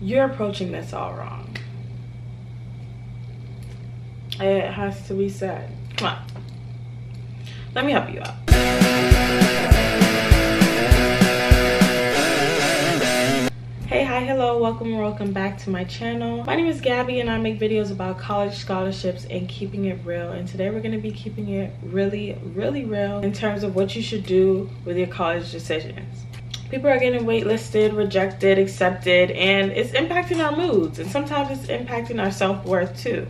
you're approaching this all wrong. It has to be said. Come on, let me help you out. Hey, hi, hello, welcome back to my channel. My name is Gabby and I make videos about college scholarships and keeping it real. And today we're going to be keeping it really real in terms of what you should do with your college decisions. People are getting waitlisted, rejected, accepted, and it's impacting our moods, and sometimes it's impacting our self-worth too.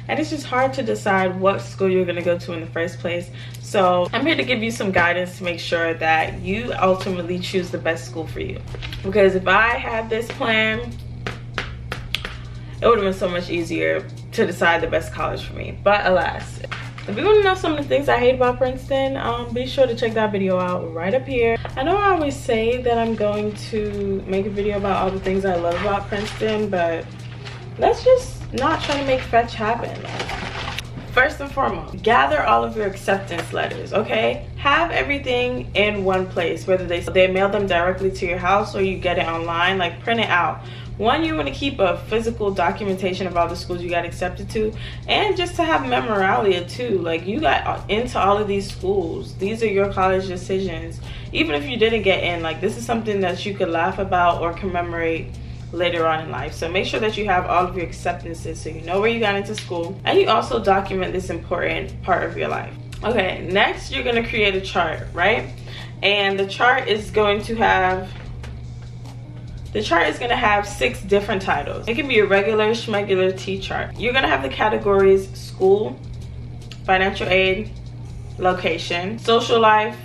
And it's just hard to decide what school you're going to go to in the first place. So I'm here to give you some guidance to make sure that you ultimately choose the best school for you. Because if I had this plan, it would have been so much easier to decide the best college for me. But alas, if you want to know some of the things I hate about Princeton, be sure to check that video out right up here. I know I always say that I'm going to make a video about all the things I love about Princeton, but let's just not try to make fetch happen. First and foremost, gather all of your acceptance letters, okay? Have everything in one place, whether they mail them directly to your house or you get it online, like print it out. One, you want to keep a physical documentation of all the schools you got accepted to, and just to have memorabilia too. Like, you got into all of these schools. These are your college decisions. Even if you didn't get in, like, this is something that you could laugh about or commemorate later on in life. So make sure that you have all of your acceptances so you know where you got into school, and you also document this important part of your life. Okay, next you're going to create a chart, right? And the chart is going to have 6 different titles. It can be a regular schmegular T-chart. You're gonna have the categories school, financial aid, location, social life,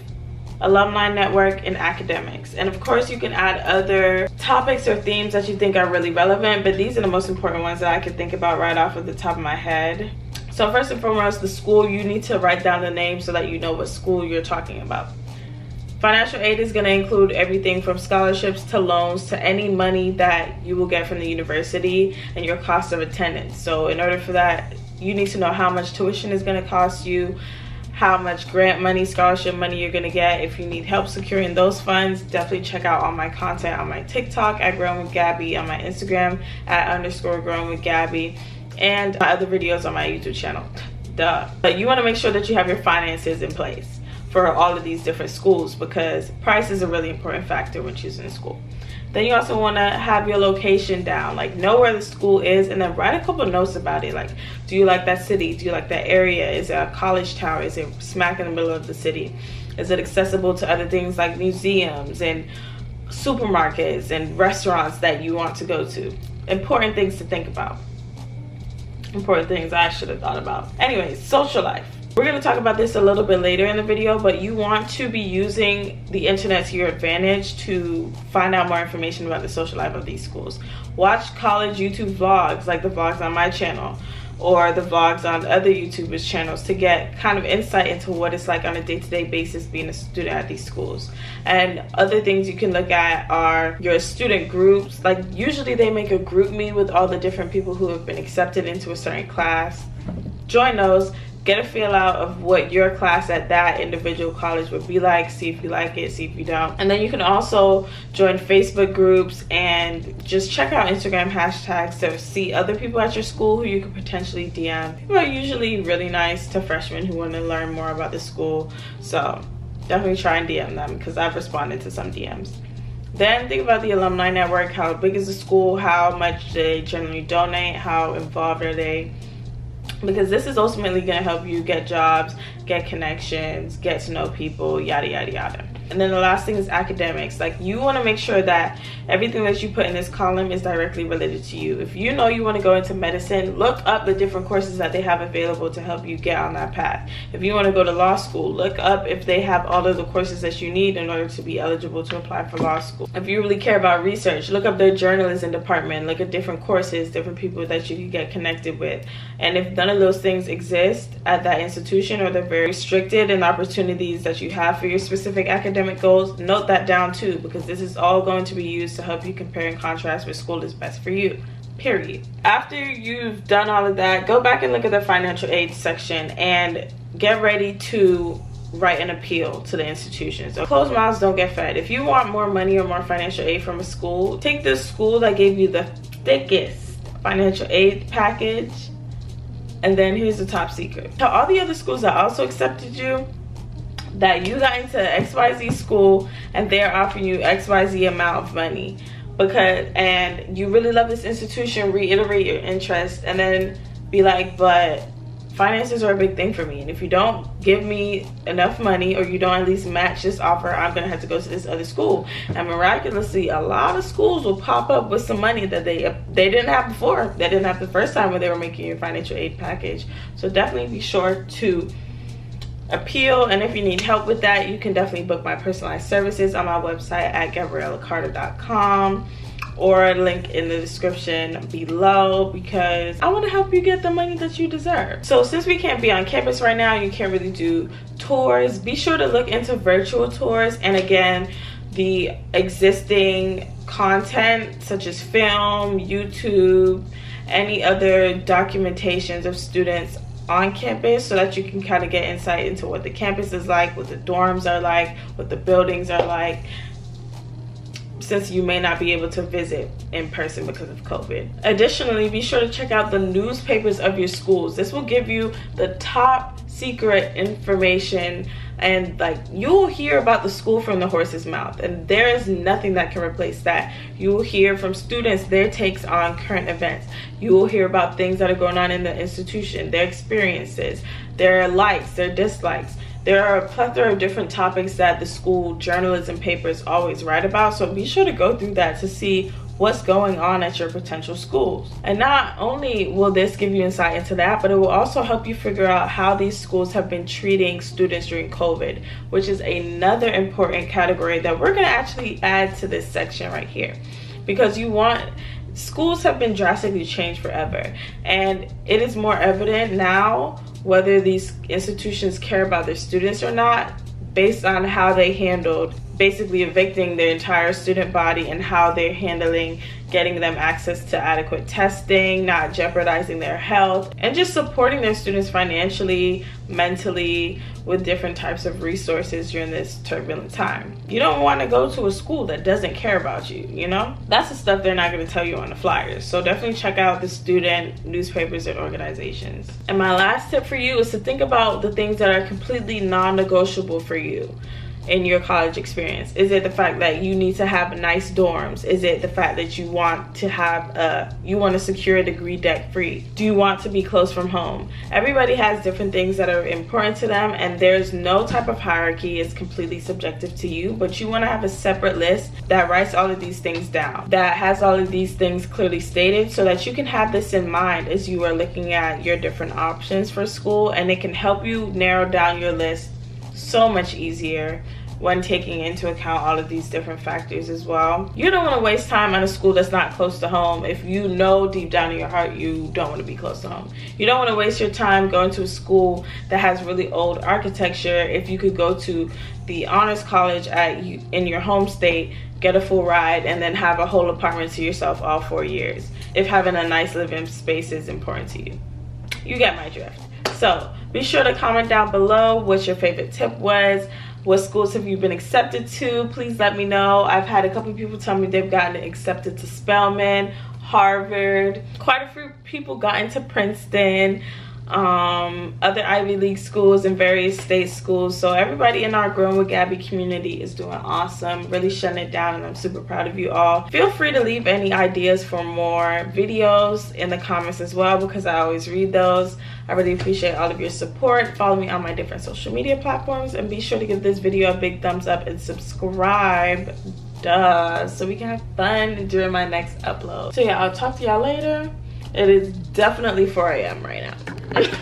alumni network, and academics. And of course you can add other topics or themes that you think are really relevant, but these are the most important ones that I can think about right off of the top of my head. So first and foremost, the school, you need to write down the name so that you know what school you're talking about. Financial aid is going to include everything from scholarships to loans to any money that you will get from the university and your cost of attendance. So in order for that, you need to know how much tuition is going to cost you, how much grant money, scholarship money you're going to get. If you need help securing those funds, definitely check out all my content on my TikTok at Growing with Gabby, on my Instagram at _Growing with Gabby, and my other videos on my YouTube channel. Duh. But you want to make sure that you have your finances in place for all of these different schools, because price is a really important factor when choosing a school. Then you also want to have your location down, like know where the school is, and then write a couple notes about it. Like, do you like that city? Do you like that area? Is it a college town? Is it smack in the middle of the city? Is it accessible to other things like museums and supermarkets and restaurants that you want to go to? Important things to think about. Important things I should have thought about. Anyways, social life. We're going to talk about this a little bit later in the video, but you want to be using the internet to your advantage to find out more information about the social life of these schools. Watch college YouTube vlogs, like the vlogs on my channel or the vlogs on other YouTubers' channels, to get kind of insight into what it's like on a day-to-day basis being a student at these schools. And other things you can look at are your student groups. Like, usually they make a group me with all the different people who have been accepted into a certain class. Join those. Get a feel out of what your class at that individual college would be like. See if you like it, see if you don't. And then you can also join Facebook groups and just check out Instagram hashtags to see other people at your school who you could potentially DM. People are usually really nice to freshmen who want to learn more about the school. So definitely try and DM them, because I've responded to some DMs. Then think about the Alumni Network. How big is the school? How much they generally donate? How involved are they? Because this is ultimately going to help you get jobs, get connections, get to know people, yada yada yada. And then the last thing is academics. Like, you want to make sure that everything that you put in this column is directly related to you. If you know you want to go into medicine, look up the different courses that they have available to help you get on that path. If you want to go to law school, look up if they have all of the courses that you need in order to be eligible to apply for law school. If you really care about research, look up their journalism department, look at different courses, different people that you can get connected with. And if none of those things exist at that institution, or they're very restricted in the opportunities that you have for your specific academic goals, note that down too, because this is all going to be used to help you compare and contrast which school is best for you, period. After you've done all of that, go back and look at the financial aid section and get ready to write an appeal to the institution. So closed mouths don't get fed. If you want more money or more financial aid from a school, take the school that gave you the thickest financial aid package. And then here's the top secret. To all the other schools that also accepted you, that you got into XYZ school and they're offering you XYZ amount of money and you really love this institution, reiterate your interest and then be like, but finances are a big thing for me, and if you don't give me enough money or you don't at least match this offer, I'm gonna have to go to this other school. And miraculously, a lot of schools will pop up with some money that they didn't have before. They didn't have the first time when they were making your financial aid package. So definitely be sure to appeal, and if you need help with that, you can definitely book my personalized services on my website at GabriellaCarter.com, or link in the description below, because I want to help you get the money that you deserve. So since we can't be on campus right now, you can't really do tours, be sure to look into virtual tours. And again, the existing content such as film, YouTube, any other documentations of students on campus, so that you can kind of get insight into what the campus is like, what the dorms are like, what the buildings are like, since you may not be able to visit in person because of COVID. Additionally, be sure to check out the newspapers of your schools. This will give you the top secret information, and like, you'll hear about the school from the horse's mouth, and there is nothing that can replace that. You will hear from students their takes on current events. You will hear about things that are going on in the institution, their experiences, their likes, their dislikes. There are a plethora of different topics that the school journalism papers always write about, so be sure to go through that to see what's going on at your potential schools. And not only will this give you insight into that, but it will also help you figure out how these schools have been treating students during COVID, which is another important category that we're going to actually add to this section right here, because schools have been drastically changed forever, and it is more evident now whether these institutions care about their students or not based on how they handled basically evicting their entire student body, and how they're handling getting them access to adequate testing, not jeopardizing their health, and just supporting their students financially, mentally, with different types of resources during this turbulent time. You don't want to go to a school that doesn't care about you, you know? That's the stuff they're not going to tell you on the flyers. So definitely check out the student newspapers and organizations. And my last tip for you is to think about the things that are completely non-negotiable for you in your college experience. Is it the fact that you need to have nice dorms? Is it the fact that you want to secure a degree debt free? Do you want to be close from home? Everybody has different things that are important to them, and there's no type of hierarchy. It's completely subjective to you, but you want to have a separate list that writes all of these things down, that has all of these things clearly stated, so that you can have this in mind as you are looking at your different options for school, and it can help you narrow down your list so much easier when taking into account all of these different factors as well. You don't want to waste time on a school that's not close to home if you know deep down in your heart you don't want to be close to home. You don't want to waste your time going to a school that has really old architecture if you could go to the honors college in your home state, get a full ride, and then have a whole apartment to yourself all 4 years, if having a nice living space is important to you. You get my drift. So be sure to comment down below what your favorite tip was. What schools have you been accepted to? Please let me know. I've had a couple of people tell me they've gotten accepted to Spelman, Harvard. Quite a few people got into Princeton, other Ivy League schools and various state schools. So everybody in our Growing with Gabby community is doing awesome, really shutting it down, and I'm super proud of you all. Feel free to leave any ideas for more videos in the comments as well, because I always read those. I really appreciate all of your support. Follow me on my different social media platforms, and be sure to give this video a big thumbs up and subscribe, so we can have fun during my next upload. So yeah, I'll talk to y'all later. It is definitely 4 a.m. right now.